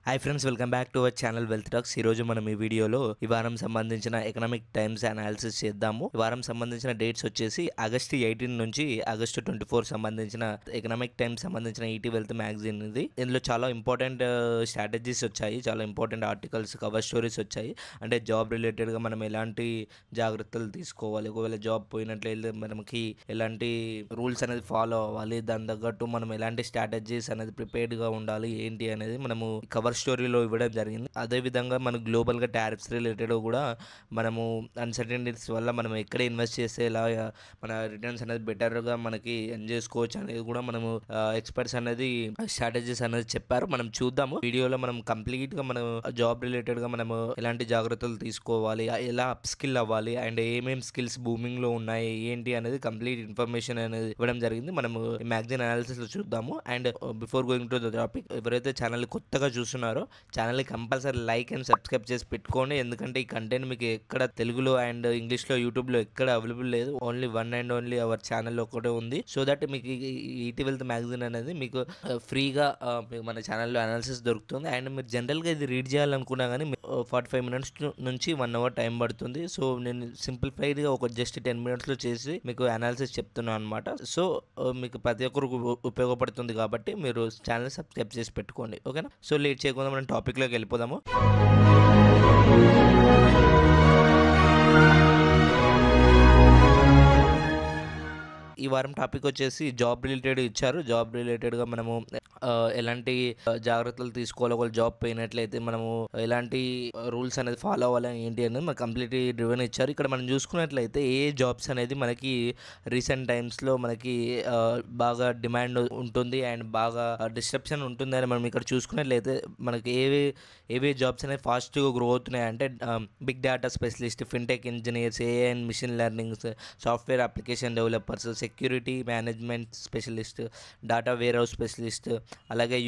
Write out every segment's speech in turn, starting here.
Hi friends, welcome back to our channel wealth tax. ఈ రోజు మనం ఈ వీడియోలో ఈ వారం సంబంధించిన ఎకనామిక్ టైమ్స్ అనాలిసిస్ చేద్దాము. ఈ వారం సంబంధించిన డేట్స్ వచ్చేసి ఆగస్టు 18 నుంచి ఆగస్టు 24 సంబంధించిన ఎకనామిక్ టైమ్స్ సంబంధించిన ఈటీ వెల్త్ మ్యాగజైన్ ఇది. ఇందులో చాలా ఇంపార్టెంట్ స్ట్రాటజీస్ వచ్చాయి, చాలా ఇంపార్టెంట్ ఆర్టికల్స్, కవర్ స్టోరీస్ వచ్చాయి. అంటే జాబ్ రిలేటెడ్గా మనం ఎలాంటి జాగ్రత్తలు తీసుకోవాలి, ఒకవేళ జాబ్ పోయినట్లయితే మనకి ఎలాంటి రూల్స్ అనేది ఫాలో అవ్వాలి, దాని తగ్గట్టు మనం ఎలాంటి స్ట్రాటజీస్ అనేది ప్రిపేర్డ్గా ఉండాలి ఏంటి అనేది మనము కవర్ స్టోరీలో ఇవ్వడం జరిగింది. అదేవిధంగా మన గ్లోబల్గా టారిఫ్స్ రిలేటెడ్ కూడా మనము అన్సర్టనిటీస్ వల్ల మనం ఎక్కడ ఇన్వెస్ట్ చేస్తే ఎలా మన రిటర్న్స్ అనేది బెటర్గా మనకి ఎర్న్ చేసుకోవచ్చు అనేది కూడా మనము ఎక్స్పర్ట్స్ అనేది స్ట్రాటజీస్ అనేది చెప్పారు. మనం చూద్దాము వీడియోలో. మనం కంప్లీట్గా మనం జాబ్ రిలేటెడ్గా మనము ఎలాంటి జాగ్రత్తలు తీసుకోవాలి, ఎలా అప్ స్కిల్ అవ్వాలి అండ్ ఏమేమి స్కిల్స్ బూమింగ్లో ఉన్నాయి ఏంటి అనేది కంప్లీట్ ఇన్ఫర్మేషన్ అనేది ఇవ్వడం జరిగింది. మనము ఈ మ్యాగజైన్ అనాలిసిస్లో చూద్దాము. And before going to the topic, ఎవరైతే ఛానల్ కొత్తగా చూస్తున్నారో ఛానల్ని కంపల్సరీ లైక్ అండ్ సబ్స్క్రైబ్ చేసి పెట్టుకోండి. ఎందుకంటే ఈ కంటెంట్ మీకు ఎక్కడ తెలుగులో అండ్ ఇంగ్లీష్లో యూట్యూబ్లో ఎక్కడ అవైలబుల్ లేదు. Only one and only our ఛానల్లో ఒకటే ఉంది. సో దట్ మీకు ఈటీ వెల్త్ మ్యాగజైన్ అనేది మీకు ఫ్రీగా మన ఛానల్లో అనాలిసిస్ దొరుకుతుంది. అండ్ మీరు జనరల్గా ఇది రీడ్ చేయాలనుకున్నా కానీ 45 మినిట్స్ నుంచి 1 అవర్ టైం పడుతుంది. సో నేను సింప్లిఫైడ్గా ఒక జస్ట్ 10 మినిట్స్లో చేసి మీకు అనాలిసిస్ చెప్తున్నాను అనమాట. సో మీకు ప్రతి ఒక్కరికి ఉపయోగపడుతుంది కాబట్టి మీరు ఛానల్ సబ్స్క్రైబ్ చేసి పెట్టుకోండి, ఓకేనా? సో లేట్ చేయకుండా మనం టాపిక్లోకి వెళ్ళిపోదాము. ఈ వారం టాపిక్ వచ్చేసి జాబ్ రిలేటెడ్ ఇచ్చారు. జాబ్ రిలేటెడ్గా మనము ఎలాంటి జాగ్రత్తలు తీసుకోవాలి, ఒకవేళ జాబ్ పోయినట్లయితే మనము ఎలాంటి రూల్స్ అనేది ఫాలో అవ్వాలి ఏంటి అనేది మనకు కంప్లీట్ డ్రివెన్ ఇచ్చారు. ఇక్కడ మనం చూసుకున్నట్లయితే ఏ జాబ్స్ అనేది మనకి రీసెంట్ టైమ్స్లో మనకి బాగా డిమాండ్ ఉంటుంది అండ్ బాగా డిస్ట్రప్షన్ ఉంటుంది అని మనం ఇక్కడ చూసుకున్నట్లయితే మనకి ఏవే జాబ్స్ అనేవి ఫాస్ట్గా గ్రో అవుతున్నాయి అంటే big data specialist, fintech engineers, AI and machine learnings, software application developers, security management specialist, data warehouse specialist, అలాగే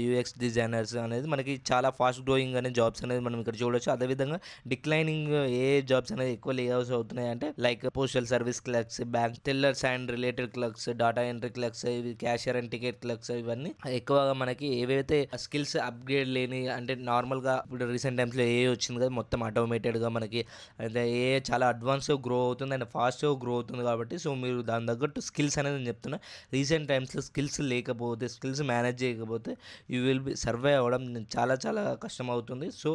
యూఎక్స్ డిజైనర్స్ అనేది మనకి చాలా ఫాస్ట్ గ్రోయింగ్ అనే జాబ్స్ అనేది మనం ఇక్కడ చూడవచ్చు. అదేవిధంగా డిక్లైనింగ్ ఏ జాబ్స్ అనేది ఎక్కువ లే ఆఫ్స్ అవుతున్నాయి అంటే like postal service clerks, bank tellers and related clerks, data entry clerks, cashier and ticket clerks, ఇవన్నీ ఎక్కువగా మనకి ఏవైతే స్కిల్స్ అప్గ్రేడ్ లేని అంటే నార్మల్గా ఇప్పుడు రీసెంట్ టైమ్స్లో ఏ వచ్చింది కదా మొత్తం ఆటోమేటెడ్గా మనకి అంటే ఏ చాలా అడ్వాన్స్గా గ్రో అవుతుంది అండ్ ఫాస్ట్గా గ్రో అవుతుంది కాబట్టి సో మీరు దాని తగ్గట్టు స్కిల్స్ అనేది నేను చెప్తున్నా. రీసెంట్ టైమ్స్లో స్కిల్స్ లేకపోతే, స్కిల్స్ మేనేజ్ చేయకపోతే యూ విల్ బి సర్వే అవ్వడం చాలా చాలా కష్టం అవుతుంది. సో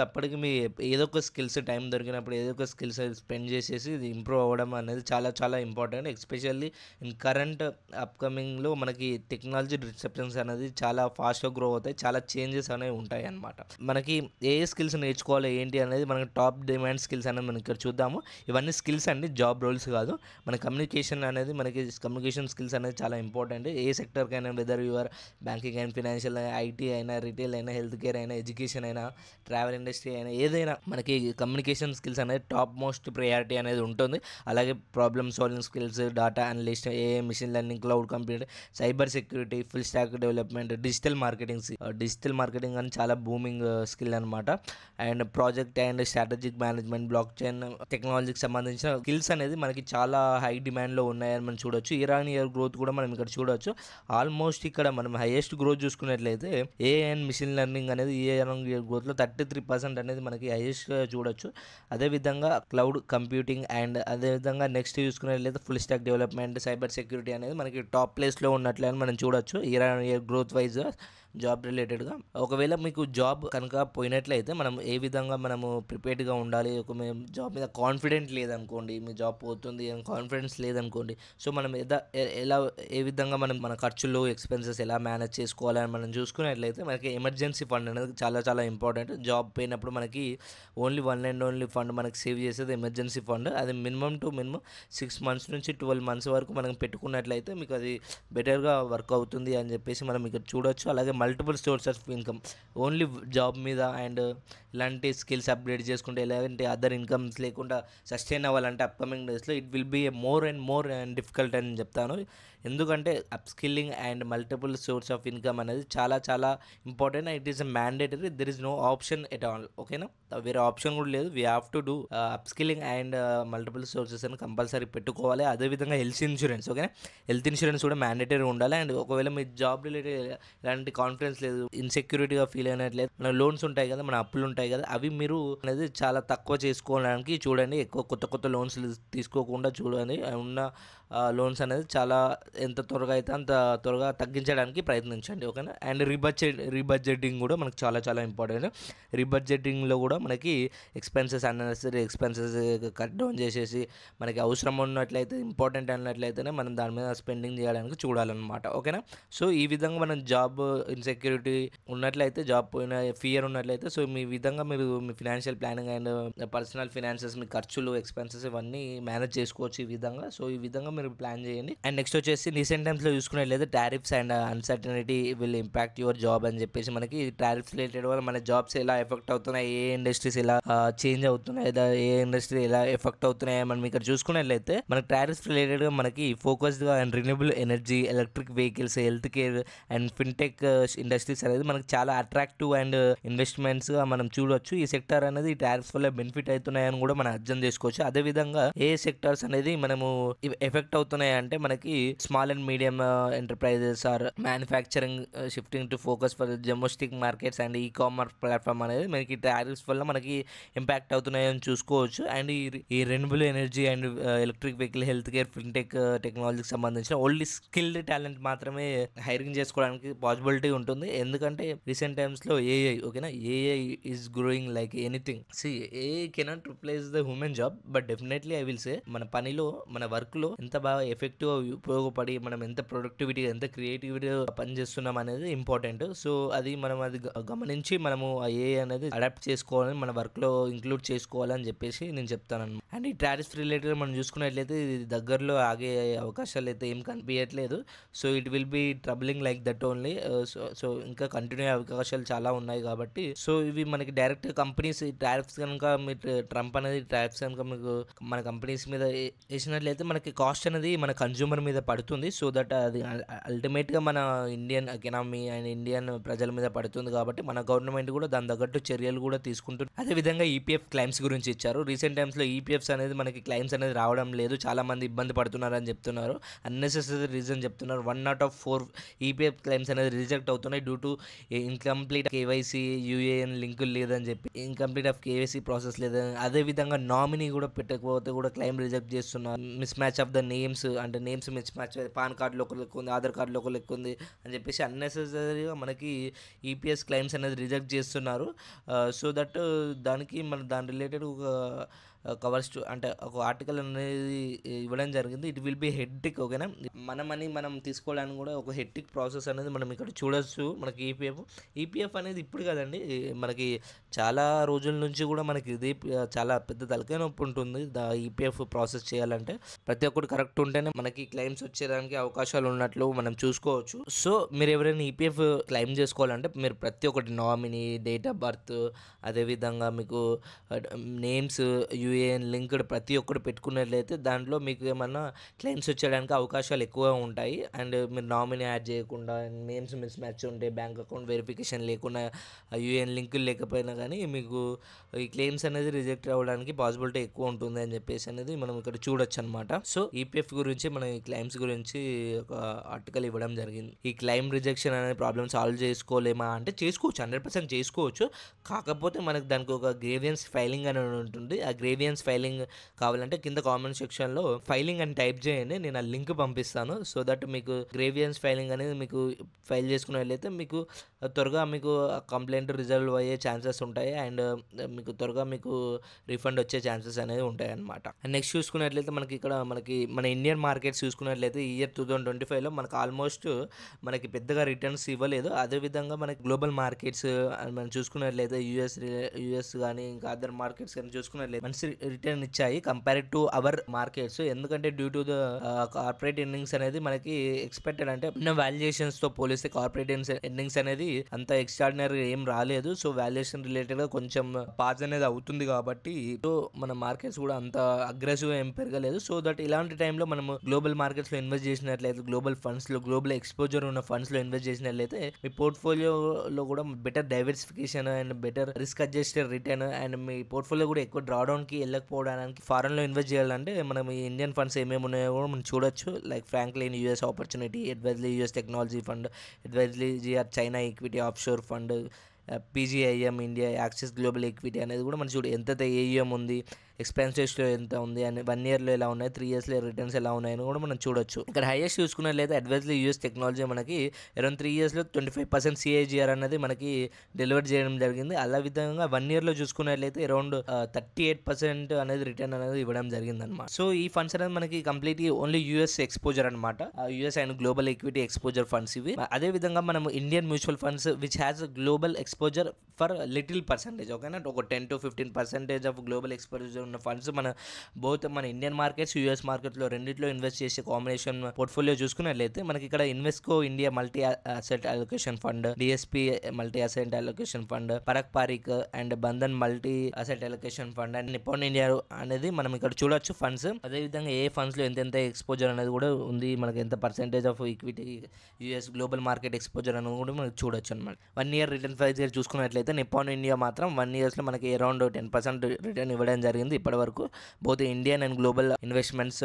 అప్పటికి మీ ఏదో ఒక స్కిల్స్ టైం దొరికినప్పుడు ఏదో ఒక స్కిల్స్ స్పెండ్ చేసేసి ఇది ఇంప్రూవ్ అవ్వడం అనేది చాలా చాలా ఇంపార్టెంట్. ఎస్పెషల్లీ ఇన్ కరెంట్ అప్కమింగ్లో మనకి టెక్నాలజీ డిస్ట్రప్షన్స్ అనేది చాలా ఫాస్ట్గా గ్రో అవుతాయి, చాలా చేంజెస్ అనేవి ఉంటాయి అన్నమాట. మనకి ఏ స్కిల్స్ నేర్చుకోవాలి ఏంటి అనేది మనకి టాప్ డిమాండ్ స్కిల్స్ అనేది మనం ఇక్కడ చూద్దాము. ఇవన్నీ స్కిల్స్ అండి, జాబ్ రోల్స్ కాదు. మన కమ్యూనికేషన్ అనేది మనకి కమ్యూనికేషన్ స్కిల్స్ అనేది చాలా ఇంపార్టెంట్. ఏ సెక్టర్కైనా, whether your banking and financial, IT అయినా, రిటైల్ అయినా, హెల్త్ కేర్ అయినా, ఎడ్యుకేషన్ అయినా, ట్రావెల్ ఇండస్ట్రీ అయినా, ఏదైనా మనకి కమ్యూనికేషన్ స్కిల్స్ అనేది టాప్ మోస్ట్ ప్రయారిటీ అనేది ఉంటుంది. అలాగే problem solving skills, data analyst, AI, machine learning, cloud computer, cyber security, full stack development, digital marketing అని చాలా బూమింగ్ స్కిల్ అనమాట. And project and strategic management, blockchain టెక్నాలజీకి సంబంధించిన skills అనేది మనకి చాలా హై డిమాండ్లో ఉన్నాయని మనం చూడొచ్చు. ఇయర్ ఆన్ ఇయర్ గ్రోత్ కూడా మనం ఇక్కడ చూడొచ్చు. ఆల్మోస్ట్ ఇక్కడ మనం హైయెస్ట్ గ్రోత్ చూసుకున్నట్లయితే ఏఐ అండ్ మిషన్ లెర్నింగ్ అనేది ఇయర్ ఆన్ ఇయర్ గ్రోత్లో 33% అనేది మనకి హైయెస్ట్గా చూడొచ్చు. అదేవిధంగా క్లౌడ్ కంప్యూటింగ్ అండ్ అదేవిధంగా నెక్స్ట్ చూసుకున్నట్లయితే full stack development, cyber security అనేది మనకి టాప్ ప్లేస్లో ఉన్నట్లే అని మనం చూడొచ్చు year on year growth wise job రిలేటెడ్గా. ఒకవేళ మీకు జాబ్ కనుక పోయినట్లయితే మనం ఏ విధంగా మనము ప్రిపేర్డ్గా ఉండాలి. ఒక మేము జాబ్ మీద కాన్ఫిడెంట్ లేదనుకోండి, మీ జాబ్ పోతుంది అని కాన్ఫిడెన్స్ లేదనుకోండి, సో మనం ఎలా ఏ విధంగా మనం మన ఖర్చులు ఎక్స్పెన్సెస్ ఎలా మేనేజ్ చేసుకోవాలని మనం చూసుకున్నట్లయితే మనకి ఎమర్జెన్సీ ఫండ్ అనేది చాలా చాలా ఇంపార్టెంట్. జాబ్ పోయినప్పుడు మనకి only one and only fund మనకి సేవ్ చేసేది ఎమర్జెన్సీ ఫండ్. అది మినిమం 6 months నుంచి 12 months వరకు మనం పెట్టుకున్నట్లయితే మీకు అది బెటర్గా వర్క్ అవుతుంది అని చెప్పేసి మనం ఇక్కడ చూడొచ్చు. అలాగే multiple sources of income, only job మీద అండ్ ఇలాంటి స్కిల్స్ అప్గ్రేడ్ చేసుకుంటే ఎలాంటి అదర్ ఇన్కమ్స్ లేకుండా సస్టైన్ అవ్వాలంటే అప్కమింగ్ డేస్లో it will be more and difficult అని చెప్తాను. ఎందుకంటే upskilling and multiple source of income అనేది చాలా చాలా important. It is mandatory. There is no option at all. ఓకేనా? వేరే ఆప్షన్ కూడా లేదు. We have to do upskilling and multiple sources అని కంపల్సరీ పెట్టుకోవాలి. అదేవిధంగా హెల్త్ ఇన్సూరెన్స్. ఓకేనా? హెల్త్ ఇన్సూరెన్స్ కూడా మ్యాండేటరీ ఉండాలి. అండ్ ఒకవేళ మీ జాబ్ రిలేటెడ్ ఎలాంటి కాన్ఫిడెన్స్ లేదు, ఇన్‌సెక్యూరిటీగా ఫీల్ అయినట్లేదు, మన లోన్స్ ఉంటాయి కదా, మన అప్పులు ఉంటాయి కదా, అవి మీరు అనేది చాలా తక్కువ చేసుకోవడానికి చూడండి. ఎక్కువ కొత్త కొత్త లోన్స్ తీసుకోకుండా చూడండి. ఉన్న లోన్స్ అనేది చాలా ఎంత త్వరగా అయితే అంత త్వరగా తగ్గించడానికి ప్రయత్నించండి. ఓకేనా? అండ్ రీబడ్జెటింగ్ కూడా మనకు చాలా చాలా ఇంపార్టెంట్. రీబడ్జెటింగ్లో కూడా మనకి అన్నెసెసరీ ఎక్స్పెన్సెస్ కట్ డౌన్ చేసేసి మనకి అవసరం ఉన్నట్లయితే, ఇంపార్టెంట్ అన్నట్లయితేనే మనం దాని మీద స్పెండింగ్ చేయడానికి చూడాలన్నమాట. ఓకేనా? సో ఈ విధంగా మనం జాబ్ ఇన్సెక్యూరిటీ ఉన్నట్లయితే, జాబ్ పోయిన ఫియర్ ఉన్నట్లయితే, సో మీ విధంగా మీరు మీ financial planning and personal finances, మీ ఖర్చులు, ఎక్స్పెన్సెస్ ఇవన్నీ మేనేజ్ చేసుకోవచ్చు ఈ విధంగా. సో ఈ విధంగా మీరు ప్లాన్ చేయండి. అండ్ నెక్స్ట్ వచ్చేసి రీసెంట్ టైమ్స్లో చూసుకున్నట్లయితే tariffs and uncertainty will impact your job అని చెప్పేసి మనకి టారిఫ్స్ రిలేటెడ్ వల్ల మన జాబ్స్ ఎలా ఎఫెక్ట్ అవుతున్నాయి, ఏ ఇండస్ట్రీస్ ఎలా చేంజ్ అవుతున్నాయి, లేదా ఏ ఇండస్ట్రీ ఎలా ఎఫెక్ట్ అవుతున్నాయి మనం ఇక్కడ చూసుకున్నట్లయితే, మనకి టారిఫ్స్ రిలేటెడ్గా మనకి ఫోకస్డ్గా and renewable energy, electric vehicles, health care and fintech industries అనేది మనకి చాలా అట్రాక్టివ్ అండ్ ఇన్వెస్ట్మెంట్స్గా మనం చూడొచ్చు. ఈ సెక్టర్ అనేది ఈ టారిఫ్స్ వల్ల బెనిఫిట్ అవుతున్నాయని కూడా మనం అర్థం చేసుకోవచ్చు. అదేవిధంగా ఏ సెక్టర్స్ అనేది మనము ఎఫెక్ట్ అవుతున్నాయి అంటే మనకి small and medium enterprises or manufacturing shifting to focus for domestic markets and e commerce platform అనేది మనకి టారిఫ్స్ వల్ల మనకి ఇంపాక్ట్ అవుతున్నాయని చూసుకోవచ్చు. అండ్ ఈ renewable energy and electric vehicle, health care, fintech టెక్నాలజీకి సంబంధించిన ఓన్లీ స్కిల్డ్ టాలెంట్ మాత్రమే హైరింగ్ చేసుకోవడానికి పాసిబిలిటీ ఉంటుంది. ఎందుకంటే రీసెంట్ టైమ్స్లో ఏఐ, ఓకేనా, AI is growing like anything. AI cannot replace the human job, but definitely I will say మన పనిలో, మన వర్క్లో ఎంత బాగా ఎఫెక్టివ్గా ఉపయోగపడి మనం ఎంత ప్రొడక్టివిటీ, ఎంత క్రియేటివిటీగా పనిచేస్తున్నాం అనేది ఇంపార్టెంట్. సో అది మనం అది గమనించి మనము ఆ ఏఐ అనేది అడాప్ట్ చేసుకోవాలని, మన వర్క్లో ఇంక్లూడ్ చేసుకోవాలని చెప్పేసి నేను చెప్తాను అనమాట. అండ్ ఈ టారిఫ్ రిలేటెడ్ మనం చూసుకున్నట్లయితే ఇది దగ్గరలో ఆగే అవకాశాలు అయితే ఏం కనిపించట్లేదు. So it will be troubling like that only. So ఇంకా కంటిన్యూ అయ్యే అవకాశాలు చాలా ఉన్నాయి కాబట్టి, సో ఇవి మనకి డైరెక్ట్ కంపెనీస్ టారిఫ్స్ కనుక మీరు ట్రంప్ అనేది టారిఫ్స్ కనుక మీకు మన కంపెనీస్ మీద వేసినట్లయితే మనకి కాస్ట్ అనేది మన కన్జ్యూమర్ మీద పడుతుంది. సో దట్ అది అల్టిమేట్గా మన ఇండియన్ ఎకనామీ అండ్ ఇండియన్ ప్రజల మీద పడుతుంది. కాబట్టి మన గవర్నమెంట్ కూడా దాని తగ్గట్టు చర్యలు కూడా తీసుకుంటుంది. అదేవిధంగా ఈపీఎఫ్ క్లైమ్స్ గురించి ఇచ్చారు. రీసెంట్ టైమ్స్లో ఈపీఎఫ్స్ అనేది మనకి క్లైమ్స్ అనేది రావడం లేదు. చాలా మంది ఇబ్బంది పడుతున్నారని చెప్తున్నారు. అన్నెసెసరీ రీజన్ చెప్తున్నారు. 1 out of 4 ఈపీఎఫ్ క్లైమ్స్ అనేది రిజెక్ట్ అవుతున్నాయి due to incomplete KYC, UAN link లేదని చెప్పి, ఇన్కంప్లీట్ ఆఫ్ కేవైసీ ప్రాసెస్ లేదని, అదేవిధంగా నామినీ కూడా పెట్టకపోతే కూడా క్లైమ్ రిజెక్ట్ చేస్తున్నారు. Miss match of the names, అంటే నేమ్స్ మిస్ మ్యాచ్, పాన్ కార్డులో ఒక లెక్క ఉంది, ఆధార్ కార్డులో ఒక లెక్క ఉంది అని చెప్పేసి అన్నెసెసరీగా మనకి ఈపీఎస్ క్లైమ్స్ అనేది రిజెక్ట్ చేస్తున్నారు. సో దట్ దానికి మన దాని రిలేటెడ్ ఒక కవర్స్ అంటే ఒక ఆర్టికల్ అనేది ఇవ్వడం జరిగింది. It will be hectic. ఓకేనా? మన మనీ మనం తీసుకోవడానికి కూడా ఒక హెక్టిక్ ప్రాసెస్ అనేది మనం ఇక్కడ చూడొచ్చు. మనకి ఈపీఎఫ్ అనేది ఇప్పుడు కదండి, మనకి చాలా రోజుల నుంచి కూడా మనకి ఇది చాలా పెద్ద తలకాయ నొప్పి ఉంటుంది ఈపీఎఫ్ ప్రాసెస్ చేయాలంటే. ప్రతి ఒక్కటి కరెక్ట్ ఉంటేనే మనకి క్లెయిమ్స్ వచ్చేదానికి అవకాశాలు ఉన్నట్లు మనం చూసుకోవచ్చు. సో మీరు ఎవరైనా ఈపీఎఫ్ క్లెయిమ్ చేసుకోవాలంటే మీరు ప్రతి ఒక్కటి నామినీ, డేట్ ఆఫ్ బర్త్, అదేవిధంగా మీకు నేమ్స్, యూఏఎన్ లింక్డ్ ప్రతి ఒక్కటి పెట్టుకున్నట్లయితే దాంట్లో మీకు ఏమన్నా క్లెయిమ్స్ వచ్చేయడానికి అవకాశాలు ఎక్కువగా ఉంటాయి. అండ్ మీరు నామినీ యాడ్ చేయకుండా, నేమ్స్ మిస్ మ్యాచ్ ఉంటే, బ్యాంక్ అకౌంట్ వెరిఫికేషన్ లేకుండా, యూఏఎన్ లింకులు లేకపోయినా కానీ మీకు ఈ క్లెయిమ్స్ అనేది రిజెక్ట్ అవ్వడానికి పాసిబిలిటీ ఎక్కువ ఉంటుంది అని చెప్పేసి అనేది మనం ఇక్కడ చూడొచ్చు అనమాట. సో ఈపీఎఫ్ గురించి మనం ఈ క్లెయిమ్స్ గురించి ఒక ఆర్టికల్ ఇవ్వడం జరిగింది. ఈ క్లెయిమ్ రిజెక్షన్ అనే ప్రాబ్లమ్ సాల్వ్ చేసుకోలేమా అంటే చేసుకోవచ్చు, 100% చేసుకోవచ్చు. కాకపోతే మనకు దానికి ఒక గ్రేవియన్స్ ఫైలింగ్ అని ఉంటుంది. ఆ గ్రేవియన్స్ ఫైలింగ్ కావాలంటే కింద కామెంట్ సెక్షన్లో ఫైలింగ్ అని టైప్ చేయండి, నేను ఆ లింక్ పంపిస్తాను. సో దట్ మీకు గ్రేవియన్స్ ఫైలింగ్ అనేది మీకు ఫైల్ చేసుకున్నట్లయితే మీకు త్వరగా మీకు కంప్లైంట్ రిజల్వ్ అయ్యే ఛాన్సెస్ ఉంటాయి. అండ్ మీకు త్వరగా మీకు రిఫండ్ వచ్చే ఛాన్సెస్ అనేది ఉంటాయి అనమాట. అండ్ నెక్స్ట్ చూసుకున్నట్లయితే మనకి ఇక్కడ మన ఇండియన్ మార్కెట్స్ చూసుకున్నట్లయితే ఈ ఇయర్ 2025లో మనకు ఆల్మోస్ట్ మనకి పెద్దగా రిటర్న్స్ ఇవ్వలేదు. అదేవిధంగా మనకి గ్లోబల్ మార్కెట్స్ మనం చూసుకున్నట్లయితే యూఎస్ కానీ ఇంకా అదర్ మార్కెట్స్ కానీ చూసుకున్నట్లయితే మంచి రిటర్న్ ఇచ్చాయి కంపేర్డ్ టు అవర్ మార్కెట్స్. ఎందుకంటే due to the corporate earnings అనేది మనకి ఎక్స్పెక్టెడ్ అంటే ఉన్న వాల్యుయేషన్స్ తో పోలిస్తే కార్పొరేట్ ఎర్నింగ్స్ అనేది అంత ఎక్స్ట్రాడినరీ ఏం రాలేదు. సో వాల్యుయేషన్ రిలేటెడ్ గా కొంచెం పాజ్ అనేది అవుతుంది కాబట్టి సో మన మార్కెట్స్ కూడా అంత అగ్రెసివ్ ఏం పెరగలేదు. సో దట్ ఇలాంటి టైంలో మనము గ్లోబల్ మార్కెట్స్ లో ఇన్వెస్ట్ చేసినట్లయితే, గ్లోబల్ ఫండ్స్ లో, గ్లోబల్ ఎక్స్పోజర్ ఉన్న ఫండ్స్ లో ఇన్వెస్ట్ చేసినట్లయితే మీ పోర్ట్ఫోలియోలో కూడా better diversification and better risk adjusted return and me portfolio కూడా ఎక్కువ డ్రాడౌన్ కి వెళ్ళకపోవడానికి ఫారెన్ లో ఇన్వెస్ట్ చేయాలంటే మనం ఈ ఇండియన్ ఫండ్స్ ఏమేమి ఉన్నాయో కూడా మనం చూడొచ్చు. లైక్ ఫ్రాంక్లిన్ యూఎస్ ఆపర్చునిటీ, అడ్వైజ్లీ యూఎస్ టెక్నాలజీ ఫండ్, అడ్వైజ్లీ GR China equity offshore fund, PGIM India, Axis global equity అనేది కూడా మనం చూడు ఎంత ఏఈఎం ఉంది, ఎక్స్పెన్స్ రేషియో ఎంత ఉంది అని 1 yearలో ఎలా ఉన్నాయి, 3 yearsలో రిటర్న్స్ ఎలా ఉన్నాయని కూడా మనం చూడొచ్చు. ఇక్కడ హైయెస్ట్ చూసుకున్నట్లయితే అడ్వైజ్లీ యూఎస్ టెక్నాలజీ మనకి అరౌండ్ 3 yearsలో 25% సిఏజిఆర్ అనేది మనకి డెలివర్ చేయడం జరిగింది. అలా విధంగా 1 yearలో చూసుకున్నట్లయితే అరౌండ్ 38% అనేది రిటర్న్ అనేది ఇవ్వడం జరిగింది అనమాట. సో ఈ ఫండ్స్ అనేది మనకి కంప్లీట్లీ ఓన్లీ యూఎస్ ఎక్స్పోజర్ అనమాట. US and global equity exposure funds ఇవి. అదే విధంగా మనం Indian mutual funds which has global exposure for little percentage, ఓకేనా, ఒక 10 to 15% ఆఫ్ గ్లోబల్ ఎక్స్పోజర్ ఉన్న ఫండ్స్ మన మన ఇండియన్ మార్కెట్స్, యూఎస్ మార్కెట్లో రెండిట్లో ఇన్వెస్ట్ చేసే కాంబినేషన్ పోర్ట్ఫోలియో చూసుకున్నట్లయితే మనకి ఇక్కడ Invesco India multi asset allocation fund, DSP multi asset allocation fund, Parag Parikh and Bandhan multi asset allocation fund and Nippon India అనేది మనం ఇక్కడ చూడొచ్చు ఫండ్స్. అదేవిధంగా ఏ ఫండ్స్ లో ఎంత ఎక్స్పోజర్ అనేది కూడా ఉంది, మనకి ఎంత percentage of equity US global market exposure అనేది కూడా మనకి చూడొచ్చు అనమాట. 1 year రిటర్న్ ప్రైస్ చూసుకున్నట్లయితే నిప్పాన్ ఇండియా మాత్రం 1 yearsలో మనకి అరౌండ్ 10% రిటర్న్ ఇవ్వడం జరిగింది ఇప్పటి వరకు. Both Indian and global investments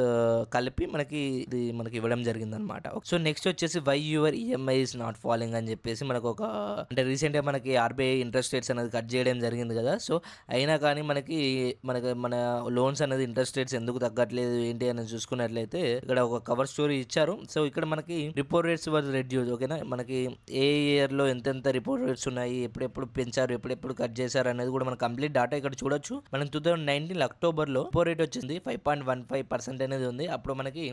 కలిపి మనకి ఇది మనకి ఇవ్వడం జరిగింది అనమాట. సో నెక్స్ట్ వచ్చేసి why your EMI is not following అని చెప్పేసి మనకు ఒక అంటే రీసెంట్గా మనకి ఆర్బీఐ ఇంట్రెస్ట్ రేట్స్ అనేది కట్ చేయడం జరిగింది కదా. సో అయినా కానీ మన లోన్స్ అనేది ఇంట్రెస్ట్ రేట్స్ ఎందుకు తగ్గట్లేదు ఏంటి అని చూసుకున్నట్లయితే ఇక్కడ ఒక కవర్ స్టోరీ ఇచ్చారు. సో ఇక్కడ మనకి రిపో రేట్స్ వాజ్ రెడ్యూస్, ఓకేనా, మనకి ఏ ఇయర్లో ఎంతెంత రిపో రేట్స్ ఉన్నాయి, ఎప్పుడెప్పుడు పెంచారు, ఎప్పుడెప్పుడు కట్ చేశారు అనేది కూడా మనం కంప్లీట్ డాటా ఇక్కడ చూడొచ్చు. మనం 2019 అక్టోబర్లో రిపో రేట్ వచ్చింది 5.15% అనేది ఉంది. అప్పుడు మనకి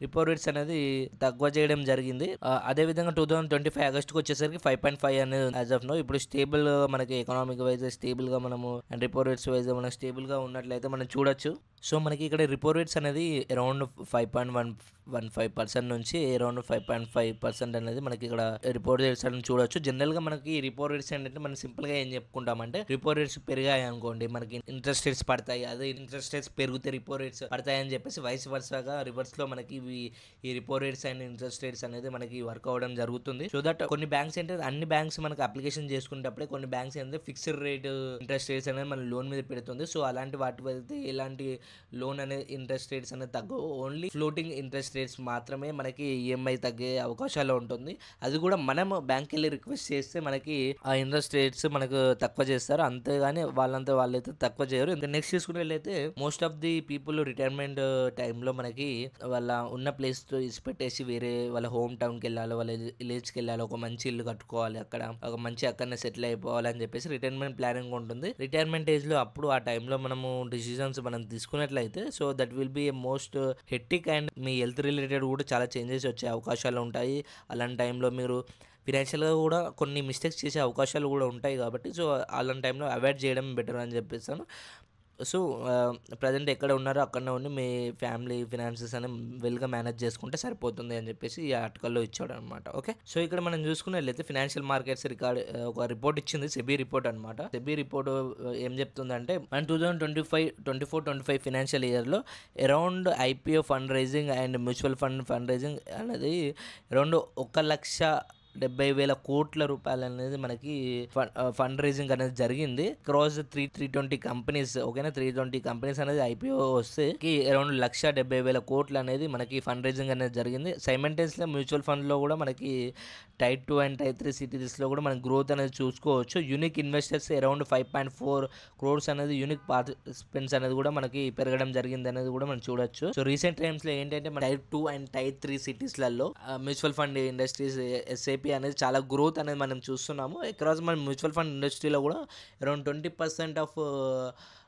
రిపో రేట్స్ అనేది తక్కువ చేయడం జరిగింది. అదేవిధంగా 2025 ఆగస్టుకి వచ్చేసరికి 5.5 అనేది యాజ్ ఆఫ్ నో. ఇప్పుడు స్టేబుల్ మనకి ఎకనామిక్ వైజ్ స్టేబుల్ గా మనము అండ్ రిపో రేట్స్ వైజ్ మనం స్టేబుల్ గా ఉన్నట్లయితే మనం చూడొచ్చు. సో మనకి ఇక్కడ రిపో రేట్స్ అనేది అరౌండ్ 5.15% నుంచి అరౌండ్ 5.5% అనేది మనకి ఇక్కడ రిపో రేట్స్ అని చూడొచ్చు. జనరల్ గా మనకి రిపో రేట్స్ ఏంటంటే మనం సింపుల్ గా ఏం చెప్పుకుంటామంటే రిపో రేట్స్ పెరిగాయి అనుకోండి మనకి ఇంట్రెస్ట్ రేట్స్ పడతాయి, అదే ఇంట్రెస్ట్ రేట్స్ పెరిగితే రిపో రేట్స్ పడతాయి అని చెప్పేసి వైస్ వర్సాగా రివర్స్ లో మనకి ఈ రిపో రేట్స్ అండ్ ఇంట్రెస్ట్ రేట్స్ అనేది మనకి వర్క్ అవడం జరుగుతుంది. సో దట్ కొన్ని బ్యాంక్స్ ఏంటంటే అన్ని బ్యాంక్స్ మనకి అప్లికేషన్ చేసుకునేటప్పుడే కొన్ని బ్యాంక్స్ ఏంటంటే ఫిక్స్డ్ రేట్ ఇంట్రెస్ట్ రేట్స్ అనేది మన లోన్ మీద పెడుతుంది. సో అలాంటి వాటి వెళ్తే ఇలాంటి లోన్ అనేది ఇంట్రెస్ట్ రేట్స్ అనేది తగ్గవు, ఓన్లీ ఫ్లోటింగ్ ఇంట్రెస్ట్ రేట్స్ మాత్రమే మనకి ఈఎంఐ తగ్గే అవకాశాలు ఉంటుంది. అది కూడా మనం బ్యాంక్ వెళ్ళి రిక్వెస్ట్ చేస్తే మనకి ఆ ఇంట్రెస్ట్ రేట్స్ మనకు తక్కువ చేస్తారు, అంతేగాని వాళ్ళైతే తక్కువ చేయరు. ఇంకా నెక్స్ట్ చూసుకున్నట్లయితే most of the people retirement టైంలో మనకి వాళ్ళ ఉన్న ప్లేస్ తో ఇసిపెట్టేసి వేరే వాళ్ళ హోమ్ టౌన్కి వెళ్ళాలి, వాళ్ళ విలేజ్కి వెళ్ళాలి, ఒక మంచి ఇల్లు కట్టుకోవాలి, అక్కడ ఒక మంచి అక్కడనే సెటిల్ అయిపోవాలి అని చెప్పేసి రిటైర్మెంట్ ప్లానింగ్ ఉంటుంది. రిటైర్మెంట్ ఏజ్ లో అప్పుడు ఆ టైంలో మనము డిసిజన్స్ మనం తీసుకున్నట్లయితే so that will be a most hectic and me health related కూడా చాలా చేంజెస్ వచ్చే అవకాశాలు ఉంటాయి. అలాంటి టైంలో మీరు ఫినాన్షియల్గా కూడా కొన్ని మిస్టేక్స్ చేసే అవకాశాలు కూడా ఉంటాయి కాబట్టి సో అలాంటి టైంలో అవాయిడ్ చేయడం బెటర్ అని చెప్పేస్తాను. సో ప్రజెంట్ ఎక్కడ ఉన్నారో అక్కడనే ఉండి మీ ఫ్యామిలీ ఫినాన్సెస్ అని వెల్గా మేనేజ్ చేసుకుంటే సరిపోతుంది అని చెప్పేసి ఈ ఆర్టికల్లో ఇచ్చాడు అనమాట. ఓకే, సో ఇక్కడ మనం చూసుకున్నట్లయితే ఫినాన్షియల్ మార్కెట్స్ ఒక రిపోర్ట్ ఇచ్చింది, సెబీ రిపోర్ట్ అనమాట. సెబీ రిపోర్ట్ ఏం చెప్తుందంటే మన 2024-25 ఫినాన్షియల్ ఇయర్లో around IPO fund raising and mutual fund raising అనేది అరౌండ్ 1,70,000 కోట్ల రూపాయలు అనేది మనకి ఫండ్ రైజింగ్ అనేది జరిగింది క్రాస్ 320 కంపెనీస్. ఓకేనా, 320 కంపెనీస్ అనేది ఐపీఓ వస్తే అరౌండ్ 1,70,000 కోట్లు అనేది మనకి ఫండ్ రైజింగ్ అనేది జరిగింది. సైమెంటైన్స్లో మ్యూచువల్ ఫండ్ లో కూడా మనకి టైప్ 2 అండ్ టైప్ 3 సిటీస్ లో కూడా మనకి గ్రోత్ అనేది చూసుకోవచ్చు. యూనిక్ ఇన్వెస్టర్స్ అరౌండ్ 5.4 crores అనేది యూనిక్ పార్టిసిపెంట్స్ అనేది కూడా మనకి పెరగడం జరిగింది అనేది కూడా మనం చూడొచ్చు. సో రీసెంట్ టైమ్స్ లో ఏంటంటే మన టైప్ 2 అండ్ టైప్ 3 సిటీస్లలో మ్యూచువల్ ఫండ్ ఇండస్ట్రీస్ ఎస్ఐపి అనేది చాలా గ్రోత్ అనేది మనం చూస్తున్నాము. అక్రాస్ మన మ్యూచువల్ ఫండ్ ఇండస్ట్రీలో కూడా అరౌండ్ 20% ఆఫ్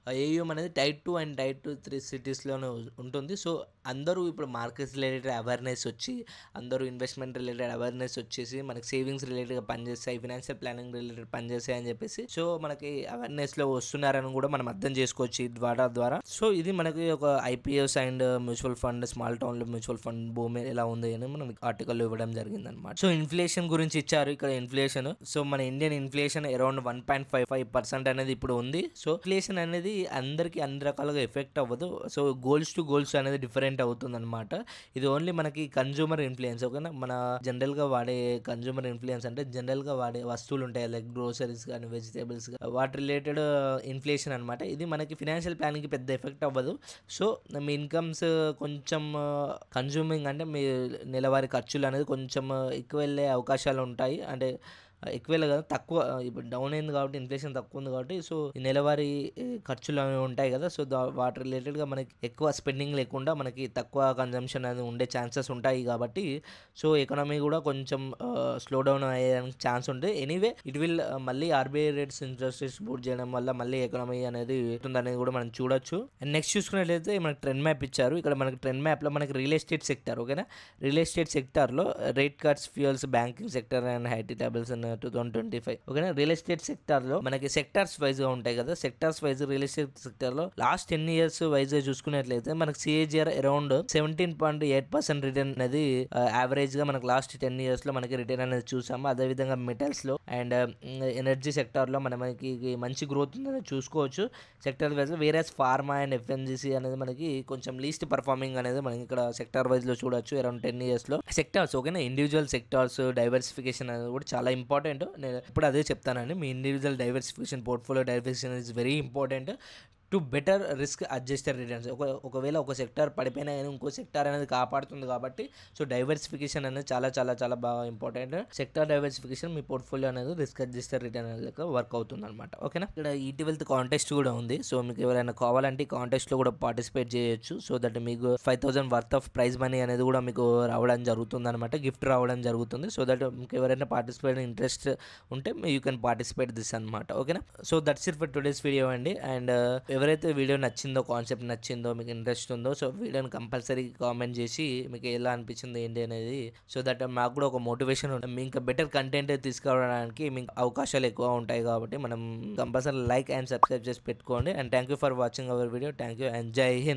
ఏయుఎం అనేది టైర్ 2 అండ్ టైర్ 3 సిటీస్‌లోనే ఉంటుంది. సో, అందరూ ఇప్పుడు మార్కెట్స్ రిలేటెడ్ అవేర్‌నెస్ వచ్చి, అందరూ ఇన్వెస్ట్‌మెంట్ రిలేటెడ్ అవేర్‌నెస్ వచ్చేసి, మనకి సేవింగ్స్ రిలేటెడ్‌గా పనిచేస్తాయి, ఫైనాన్షియల్ ప్లానింగ్ రిలేటెడ్ పనిచేస్తాయి అని చెప్పేసి, సో, మనకి అవేర్‌నెస్‌లో వస్తున్నారని కూడా మనం అర్థం చేసుకోవచ్చు ఈ ద్వారా. సో, ఇది మనకి ఒక IPS and mutual fund, small టౌన్‌లో మ్యూచువల్ ఫండ్ భూమి ఎలా ఉంది అని మనం ఆర్టికల్‌లో ఇవ్వడం జరిగిందనమాట. సో, ఇన్ఫ్లేషన్ గురించి ఇచ్చారు ఇక్కడ ఇన్ఫ్లేషన్. సో, మన ఇండియన్ ఇన్ఫ్లేషన్ అరౌండ్ 1.55% అనేది ఇప్పుడు ఉంది. సో, ఇన్ఫ్లేషన్ అనేది అందరికీ అన్ని రకాలుగా ఎఫెక్ట్ అవ్వదు. సో, గోల్స్ టు గోల్స్ అనేది డిఫరెంట్ అవుతుందన్నమాట. ఇది ఓన్లీ మనకి కన్జ్యూమర్ ఇన్ఫ్లుయెన్స్. ఓకేనా, మన జనరల్గా వాడే కన్జ్యూమర్ ఇన్ఫ్లుయెన్స్ అంటే జనరల్గా వాడే వస్తువులు ఉంటాయి, లైక్ గ్రోసరీస్ కానీ వెజిటేబుల్స్, వాటి రిలేటెడ్ ఇన్ఫ్లేషన్ అనమాట. ఇది మనకి ఫినాన్షియల్ ప్లానింగ్కి పెద్ద ఎఫెక్ట్ అవ్వదు. సో, మీ ఇన్కమ్స్ కొంచెం కన్జ్యూమింగ్ అంటే మీ నెలవారీ ఖర్చులు అనేది కొంచెం ఎక్కువ వెళ్ళే అవకాశాలు ఉంటాయి. అంటే ఎక్కువ వెళ్ళదు కదా, తక్కువ ఇప్పుడు డౌన్ అయింది కాబట్టి, ఇన్ఫ్లేషన్ తక్కువ ఉంది కాబట్టి, సో ఈ నెలవారీ ఖర్చులు అనేవి ఉంటాయి కదా, సో వాటి రిలేటెడ్గా మనకి ఎక్కువ స్పెండింగ్ లేకుండా మనకి తక్కువ కన్జంప్షన్ అనేది ఉండే ఛాన్సెస్ ఉంటాయి కాబట్టి, సో ఎకనామీ కూడా కొంచెం స్లో డౌన్ అయ్యేదానికి ఛాన్స్ ఉంటుంది. ఎనీవే ఇట్ విల్ మళ్ళీ RBI rates, interest rates boot చేయడం వల్ల మళ్ళీ ఎకనామీ అనేది అనేది కూడా మనం చూడొచ్చు. అండ్ నెక్స్ట్ చూసుకున్నట్లయితే మనకి ట్రెండ్ మ్యాప్ ఇచ్చారు. ఇక్కడ మనకి ట్రెండ్ మ్యాప్లో మనకి రియల్ ఎస్టేట్ సెక్టర్, ఓకేనా, రియల్ ఎస్టేట్ సెక్టార్లో rate cuts, fuels, banking sector and high tea tables 2025, ఓకేనా. రియల్ ఎస్టేట్ సెక్టార్లో మనకి సెక్టార్స్ వైజ్గా ఉంటాయి కదా, సెక్టార్స్ వైజ్ రియల్ ఎస్టేట్ సెక్టార్లో లాస్ట్ 10 years వైజ్గా చూసుకున్నట్లయితే మనకి సిఏజిఆర్ అరౌండ్ 17.8% రిటర్న్ అనేది యావరేజ్గా మనకి లాస్ట్ 10 yearsలో మనకి రిటర్న్ అనేది చూసాము. అదేవిధంగా మెటల్స్లో అండ్ ఎనర్జీ సెక్టార్లో మనకి మంచి గ్రోత్ ఉందని చూసుకోవచ్చు సెక్టార్ వైజ్లో. వేరే ఫార్మా అండ్ ఎఫ్ఎంజీసీ అనేది మనకి కొంచెం లీస్ట్ పర్ఫార్మింగ్ అనేది మనం ఇక్కడ సెక్టార్ వైజ్లో చూడొచ్చు అరౌండ్ 10 yearsలో. సెక్టార్స్, ఓకేనా, ఇండివిజువల్ సెక్టార్స్ డైవర్సిఫికేషన్ అనేది కూడా చాలా ఇంపార్టెంట్. నేను ఇప్పుడు అదే చెప్తానండి, మీ individual diversification, portfolio diversification is very important to better risk adjusted returns. ఒకవేళ ఒక సెక్టార్ పడిపోయినా కానీ ఇంకో సెక్టార్ అనేది కాపాడుతుంది కాబట్టి, సో డైవర్సిఫికేషన్ అనేది చాలా చాలా చాలా బాగా ఇంపార్టెంట్. సెక్టార్ డైవర్సిఫికేషన్ మీ పోర్ట్ఫోలియో అనేది రిస్క్ అడ్జస్టెడ్ రిటర్న్ అనేది వర్క్ అవుతుంది అనమాట, ఓకేనా. ఇక్కడ ఈటీ వెల్త్ కాంటెస్ట్ కూడా ఉంది. సో మీకు ఎవరైనా కావాలంటే ఈ కాంటెస్ట్లో కూడా పార్టిసిపేట్ చేయొచ్చు. సో దట్ మీకు 5,000 వర్త్ ఆఫ్ ప్రైజ్ మనీ అనేది కూడా మీకు రావడం జరుగుతుంది అనమాట, గిఫ్ట్ రావడం జరుగుతుంది. సో దట్ మీకు ఎవరైనా పార్టిసిపేట్ ఇంట్రెస్ట్ ఉంటే యూ కెన్ పార్టిసిపేట్ దిస్ అనమాట, ఓకేనా. So that's it for today's video అండి. అండ్ ఎవరైతే వీడియో నచ్చిందో, కాన్సెప్ట్ నచ్చిందో, మీకు ఇంట్రెస్ట్ ఉందో, సో వీడియోని కంపల్సరీ కామెంట్ చేసి మీకు ఎలా అనిపించింది ఏంటి అనేది, సో దట్ మాకు కూడా ఒక మోటివేషన్ ఉంటుంది, మీ ఇంకా బెటర్ కంటెంట్ తీసుకురావడానికి మీకు అవకాశాలు ఎక్కువ ఉంటాయి కాబట్టి మనం కంపల్సరీ లైక్ అండ్ సబ్స్క్రైబ్ చేసి పెట్టుకోండి. And thank you for watching our video. Thank you and జై హింద్.